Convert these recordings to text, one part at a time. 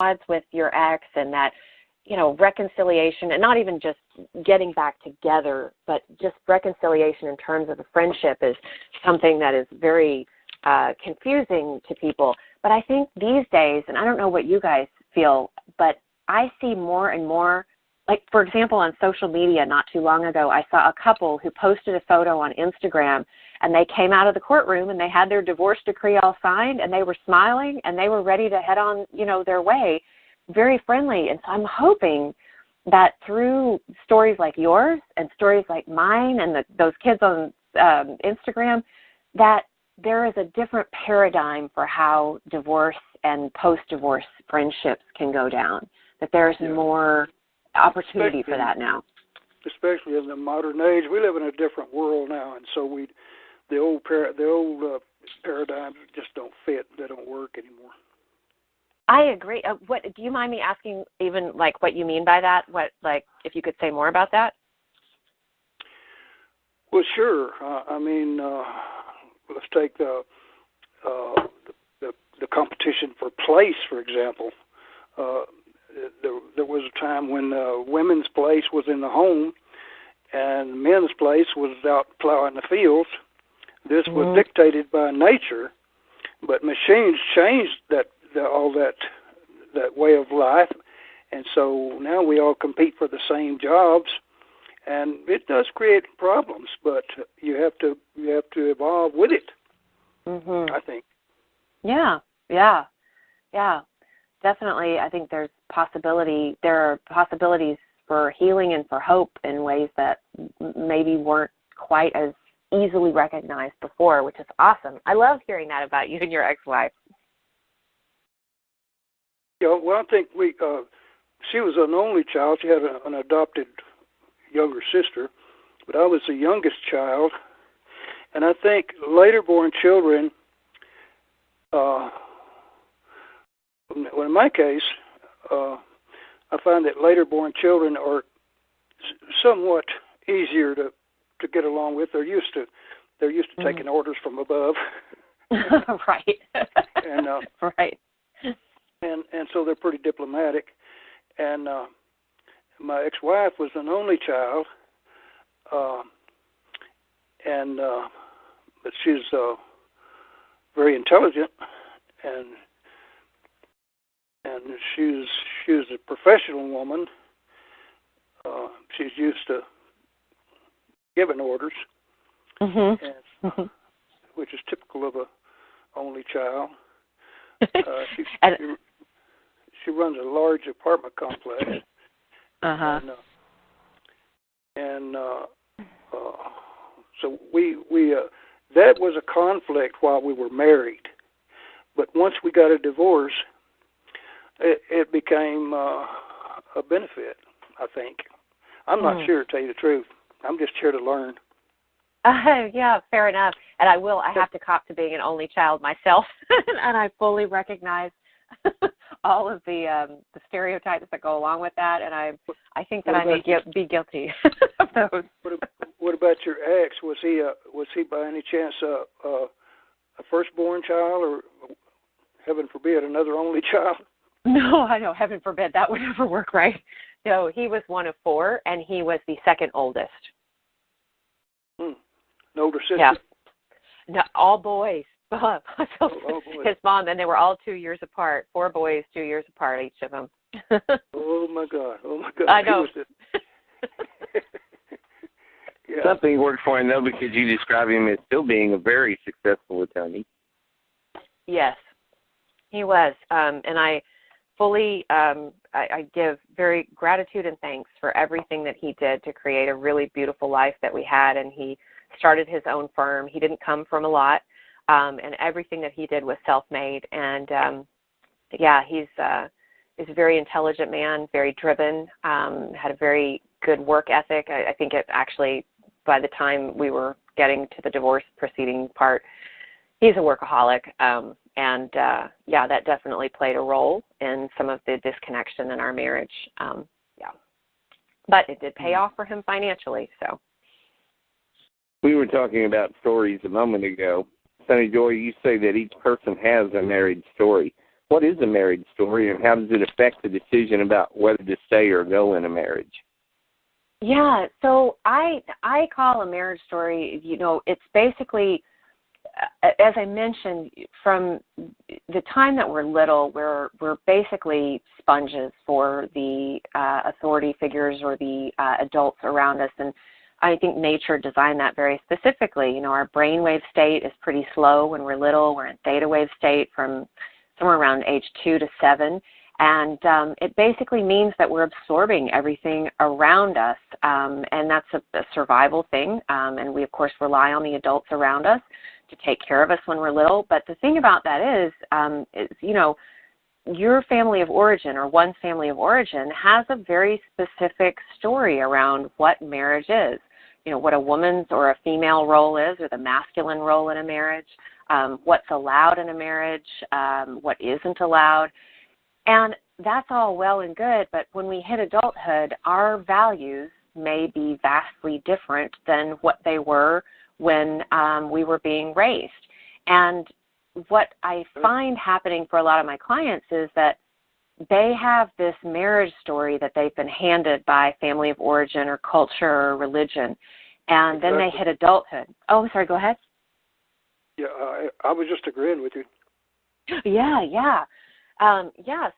odds with your ex, and that, you know, reconciliation, and not even just getting back together, but just reconciliation in terms of a friendship is something that is very confusing to people. But I think these days, and I don't know what you guys feel, but I see more and more, like, for example, on social media not too long ago, I saw a couple who posted a photo on Instagram, and they came out of the courtroom and they had their divorce decree all signed, and they were smiling and they were ready to head on, you know, their way, very friendly. And so I'm hoping that through stories like yours and stories like mine and those kids on Instagram, that there is a different paradigm for how divorce and post-divorce friendships can go down, that there's more opportunity for that now. Especially in the modern age, we live in a different world now, and so the old paradigms just don't fit. They don't work anymore. I agree. What do you mind me asking? Even like what you mean by that? What, like, if you could say more about that? Well, sure. I mean, let's take the competition for place, for example. There was a time when women's place was in the home and men's place was out plowing the fields. This was dictated by nature, but machines changed all that way of life, and so now we all compete for the same jobs, and it does create problems. But you have to evolve with it. I think. Yeah. Definitely, I think there are possibilities for healing and for hope in ways that maybe weren't quite as easily recognized before, which is awesome. I love hearing that about you and your ex-wife. Yeah, well, I think she was an only child. She had an adopted younger sister, but I was the youngest child, and I think later-born children, well, in my case, I find that later-born children are somewhat easier to get along with. They're used to taking orders from above. Right. And right. And so they're pretty diplomatic. And my ex-wife was an only child, but she's very intelligent, and she's a professional woman. She's used to giving orders, which is typical of a only child. She runs a large apartment complex. So we that was a conflict while we were married, but once we got a divorce, it became a benefit, I think. I'm not sure, to tell you the truth. I'm just here to learn. Yeah, fair enough. And I have to cop to being an only child myself, and I fully recognize all of the stereotypes that go along with that, and I think that I may be guilty of those. What about your ex? Was he by any chance a firstborn child, or heaven forbid another only child? No, I know, heaven forbid that would never work, right? No, he was one of 4, and he was the second oldest. An older sister? Yeah. No, all boys. All boys. His mom, and they were all 2 years apart. 4 boys, 2 years apart, each of them. Oh my God! I know. Yeah. Something worked for him, though, because you describe him as still being a very successful attorney. Yes, he was. And I fully, I give very gratitude and thanks for everything that he did to create a really beautiful life that we had. And he started his own firm. He didn't come from a lot, and everything that he did was self-made. And, he's a very intelligent man, very driven, had a very good work ethic. I think it actually, by the time we were getting to the divorce proceeding part, he's a workaholic. That definitely played a role in some of the disconnection in our marriage. But it did pay off for him financially. So we were talking about stories a moment ago. Sonny Joy, you say that each person has a married story. what is a marriage story, and how does it affect the decision about whether to stay or go in a marriage? Yeah, so I call a marriage story, it's basically, as I mentioned, from the time that we're little, we're basically sponges for the authority figures or the adults around us, and I think nature designed that very specifically. Our brainwave state is pretty slow when we're little. We're in theta wave state from somewhere around age 2 to 7. And it basically means that we're absorbing everything around us, and that's a survival thing. And we, of course, rely on the adults around us to take care of us when we're little. But the thing about that is your family of origin or one's family of origin has a very specific story around what marriage is. What a woman's or a female role is, or the masculine role in a marriage, what's allowed in a marriage, what isn't allowed. And that's all well and good, but when we hit adulthood, our values may be vastly different than what they were when we were being raised. And what I find happening for a lot of my clients is that they have this marriage story that they've been handed by family of origin or culture or religion, and then they hit adulthood. Oh, I'm sorry, go ahead. Yeah, I was just agreeing with you. Yeah.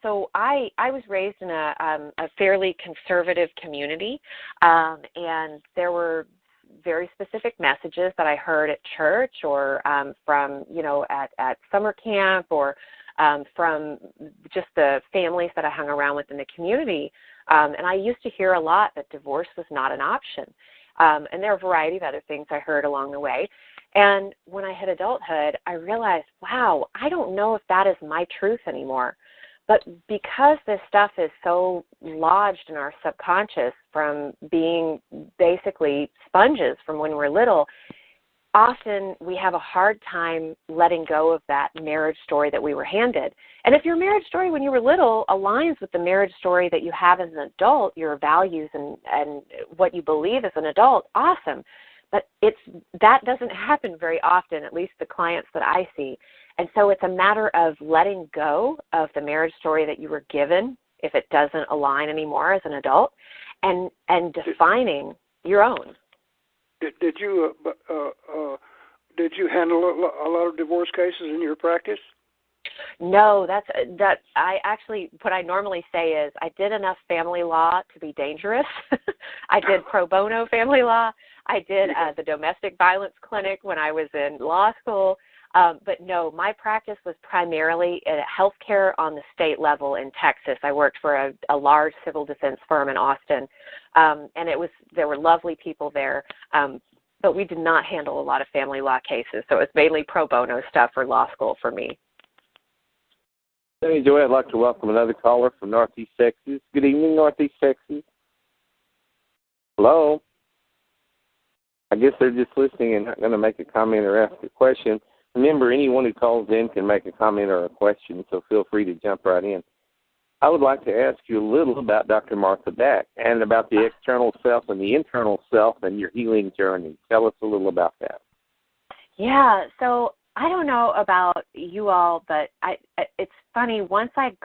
So I was raised in a fairly conservative community, and there were very specific messages that I heard at church or from, at summer camp or from just the families that I hung around with in the community. And I used to hear a lot that divorce was not an option. And there are a variety of other things I heard along the way. And when I hit adulthood, I realized, wow, I don't know if that is my truth anymore. But because this stuff is so lodged in our subconscious from being basically sponges from when we're little, often we have a hard time letting go of that marriage story that we were handed. And if your marriage story when you were little aligns with the marriage story that you have as an adult, your values and what you believe as an adult, awesome. But that doesn't happen very often, at least the clients that I see. And so it's a matter of letting go of the marriage story that you were given, if it doesn't align anymore as an adult, and defining your own. Did you handle a lot of divorce cases in your practice? No, that I actually, what I normally say is I did enough family law to be dangerous. I did pro bono family law. I did the domestic violence clinic when I was in law school. But no, my practice was primarily in healthcare on the state level in Texas. I worked for a large civil defense firm in Austin, and there were lovely people there. But we did not handle a lot of family law cases, so it was mainly pro bono stuff for law school for me. Hey, Joy, I'd like to welcome another caller from Northeast Texas. Good evening, Northeast Texas. Hello. I guess they're just listening and not going to make a comment or ask a question. Remember, anyone who calls in can make a comment or a question, so feel free to jump right in. I would like to ask you a little about Dr. Martha Beck and about the external self and the internal self and your healing journey. Tell us a little about that. Yeah, so I don't know about you all, but it's funny, once I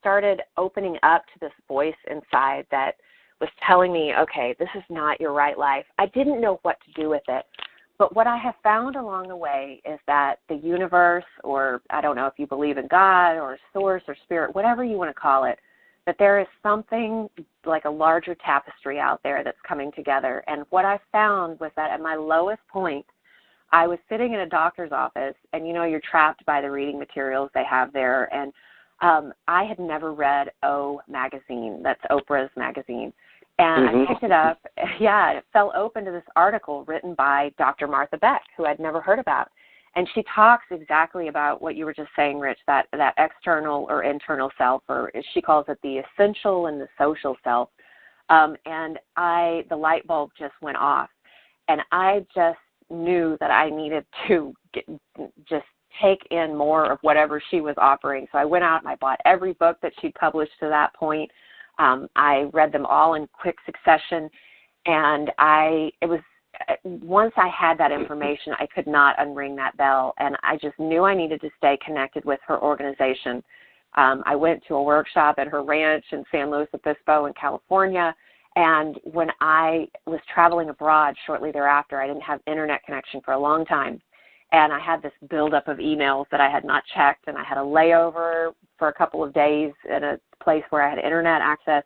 started opening up to this voice inside that was telling me, okay, this is not your right life, I didn't know what to do with it. But what I have found along the way is that the universe, or I don't know if you believe in God or source or spirit, whatever you want to call it, that there is something like a larger tapestry out there that's coming together. And what I found was that at my lowest point, I was sitting in a doctor's office, and you're trapped by the reading materials they have there. And I had never read O magazine, that's Oprah's magazine. And I picked it up, it fell open to this article written by Dr. Martha Beck, who I'd never heard about. And she talks exactly about what you were just saying, Rich, that external or internal self, or she calls it the essential and the social self. And the light bulb just went off. And I just knew that I needed to just take in more of whatever she was offering. So I went out and I bought every book that she'd published to that point. I read them all in quick succession, and it was once I had that information, I could not unring that bell, and I just knew I needed to stay connected with her organization. I went to a workshop at her ranch in San Luis Obispo in California, and when I was traveling abroad shortly thereafter, I didn't have internet connection for a long time, and I had this buildup of emails that I had not checked, and I had a layover for a couple of days at a place where I had internet access,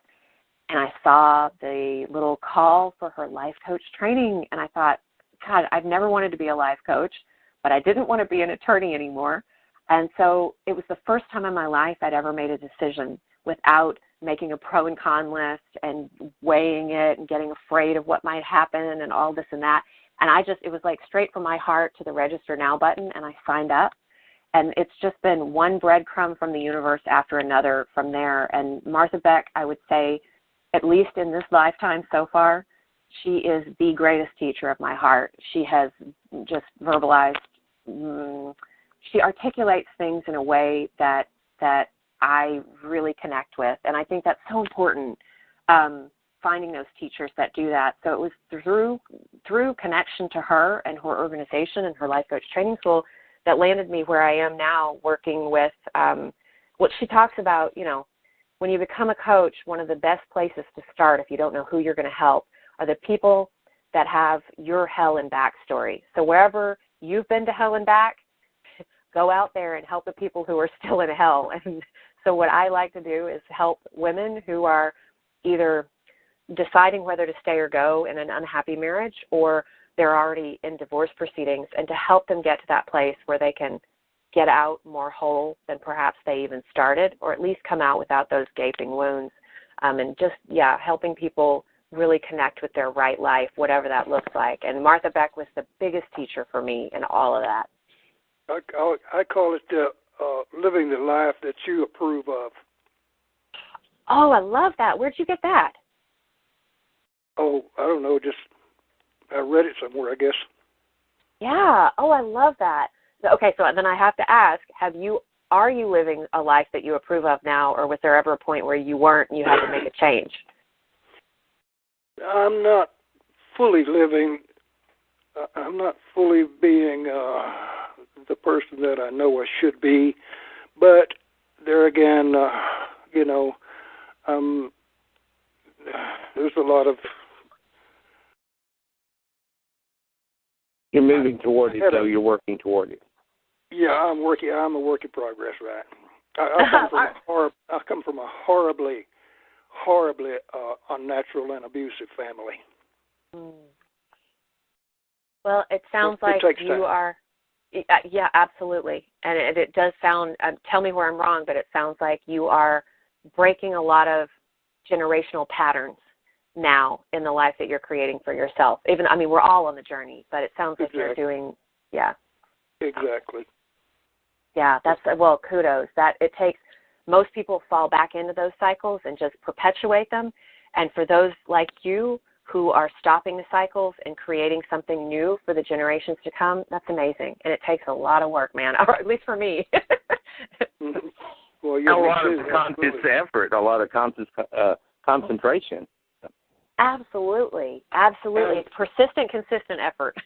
and I saw the little call for her life coach training, and I thought, God, I've never wanted to be a life coach, but I didn't want to be an attorney anymore. And so it was the first time in my life I'd ever made a decision without making a pro and con list and weighing it and getting afraid of what might happen and all this and that. And it was like straight from my heart to the register now button, and I signed up. And it's just been one breadcrumb from the universe after another from there. And Martha Beck, I would say, at least in this lifetime so far, she is the greatest teacher of my heart. She has just verbalized, she articulates things in a way that I really connect with. And I think that's so important, finding those teachers that do that. So it was through connection to her and her organization and her life coach training school that landed me where I am now, working with what she talks about, when you become a coach, one of the best places to start, if you don't know who you're going to help, are the people that have your hell and back story. So wherever you've been to hell and back, go out there and help the people who are still in hell. And so what I like to do is help women who are either deciding whether to stay or go in an unhappy marriage, or they're already in divorce proceedings, and to help them get to that place where they can get out more whole than perhaps they even started, or at least come out without those gaping wounds, and just, helping people really connect with their right life, whatever that looks like. And Martha Beck was the biggest teacher for me in all of that. I call it living the life that you approve of. Oh, I love that. Where'd you get that? Oh, I don't know, just I read it somewhere, I guess. Yeah. Oh, I love that. Okay, so then I have to ask, are you living a life that you approve of now, or was there ever a point where you weren't and you had to make a change? I'm not fully living, I'm not fully being the person that I know I should be, but there again, there's a lot of... You're moving toward it, so you're working toward it. Yeah, I'm a work in progress, right? I come from a horribly unnatural and abusive family. Well, it sounds like you are. Yeah, absolutely, and it does sound. Tell me where I'm wrong, but it sounds like you are breaking a lot of generational patterns now in the life that you're creating for yourself. We're all on the journey, but it sounds like you're doing. Yeah. Exactly. Yeah, kudos. That it takes, most people fall back into those cycles and just perpetuate them. And for those like you who are stopping the cycles and creating something new for the generations to come, that's amazing. And it takes a lot of work, man, or at least for me. Well, a lot of conscious effort, a lot of conscious concentration. Absolutely. It's persistent, consistent effort.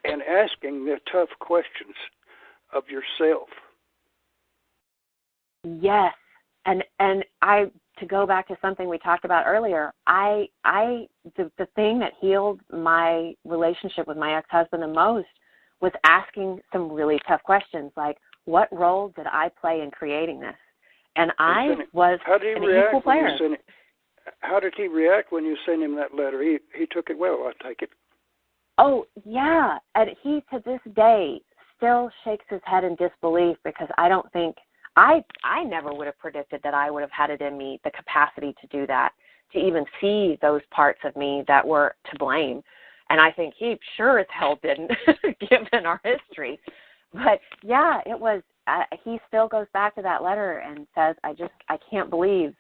And asking the tough questions of yourself. Yes. And to go back to something we talked about earlier, the thing that healed my relationship with my ex-husband the most was asking some really tough questions, like, what role did I play in creating this? And I was an equal player. How did he react when you sent him that letter? He took it well, I take it. Oh, yeah. And he, to this day, still shakes his head in disbelief, because I don't think, I never would have predicted that I would have had it in me, the capacity to do that, to even see those parts of me that were to blame. And I think he sure as hell didn't, given our history. But, yeah, it was, he still goes back to that letter and says, I can't believe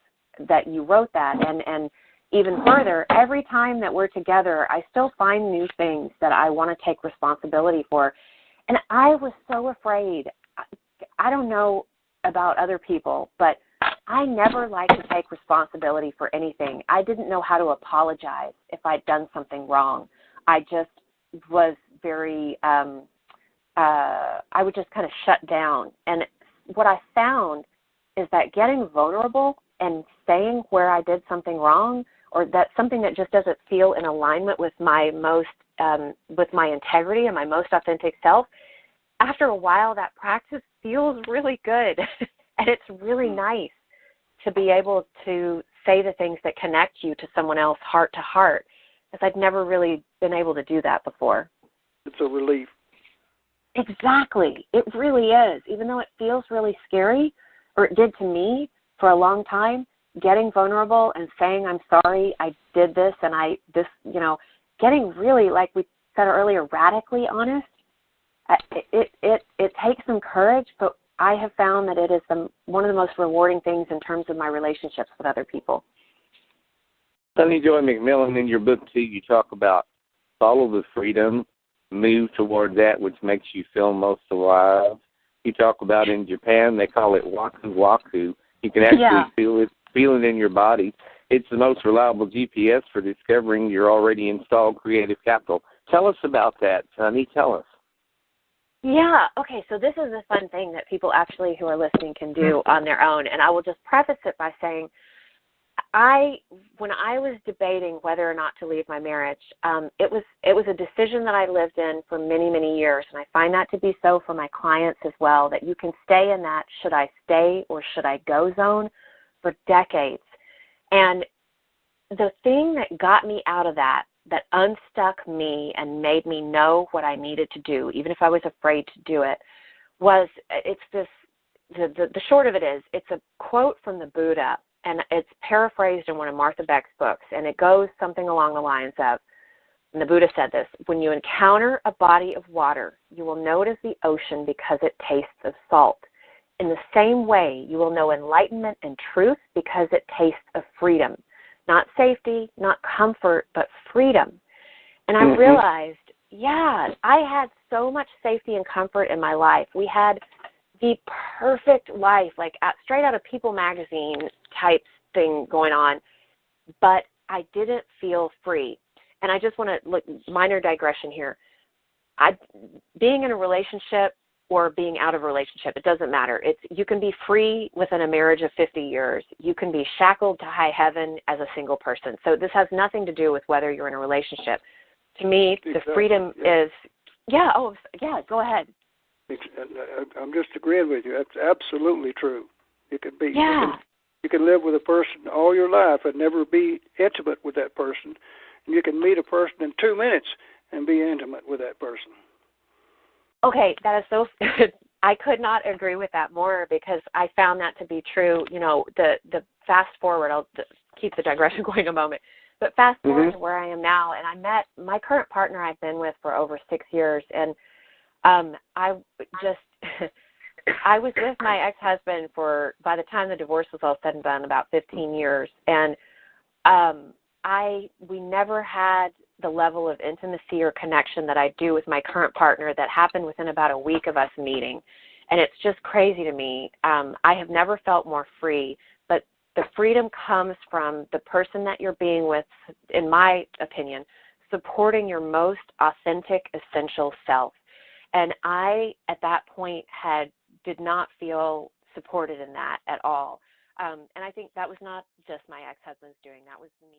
that you wrote that. And even further, every time that we're together, I still find new things that I want to take responsibility for. And I was so afraid. I don't know about other people, but I never liked to take responsibility for anything. I didn't know how to apologize if I'd done something wrong. I just was very, I would just kind of shut down. And what I found is that getting vulnerable and saying where I did something wrong, or that something that just doesn't feel in alignment with my with my integrity and my most authentic self, after a while that practice feels really good. And it's really nice to be able to say the things that connect you to someone else heart to heart, because I'd never really been able to do that before. It's a relief. Exactly. It really is. Even though it feels really scary, or it did to me for a long time, getting vulnerable and saying, I'm sorry, I did this, and getting really, like we said earlier, radically honest, it takes some courage, but I have found that it is one of the most rewarding things in terms of my relationships with other people. Sonny Joy McMillan, in your book, too, you talk about follow the freedom, move toward that which makes you feel most alive. You talk about in Japan, they call it waku waku. You can actually feel it in your body. It's the most reliable GPS for discovering your already installed creative capital. Tell us about that, Sonny. Tell us. Yeah, okay, so this is a fun thing that people actually who are listening can do on their own, and I will just preface it by saying when I was debating whether or not to leave my marriage, it was a decision that I lived in for many, many years, and I find that to be so for my clients as well, that you can stay in that should I stay or should I go zone for decades. And the thing that got me out of that unstuck me and made me know what I needed to do, even if I was afraid to do it, the short of it is, it's a quote from the Buddha, and it's paraphrased in one of Martha Beck's books, and it goes something along the lines of, and the Buddha said this, when you encounter a body of water, you will know it is the ocean because it tastes of salt. In the same way, you will know enlightenment and truth because it tastes of freedom. Not safety, not comfort, but freedom. And I realized, I had so much safety and comfort in my life. We had the perfect life, like straight out of People magazine type thing going on, but I didn't feel free. And I just want to minor digression here. Being in a relationship or being out of a relationship, it doesn't matter. You can be free within a marriage of 50 years. You can be shackled to high heaven as a single person. So this has nothing to do with whether you're in a relationship. To me, the freedom is, go ahead. I'm just agreeing with you. That's absolutely true. It could be. Yeah. You can live with a person all your life and never be intimate with that person. And you can meet a person in 2 minutes and be intimate with that person. Okay, that is so. I could not agree with that more, because I found that to be true. The fast forward. I'll keep the digression going a moment, but fast forward to where I am now, and I met my current partner I've been with for over 6 years, and I was with my ex-husband for, by the time the divorce was all said and done, about 15 years, and we never had the level of intimacy or connection that I do with my current partner that happened within about a week of us meeting. And it's just crazy to me. I have never felt more free, but the freedom comes from the person that you're being with, in my opinion, supporting your most authentic, essential self. And I, at that point, did not feel supported in that at all. And I think that was not just my ex-husband's doing. That was me.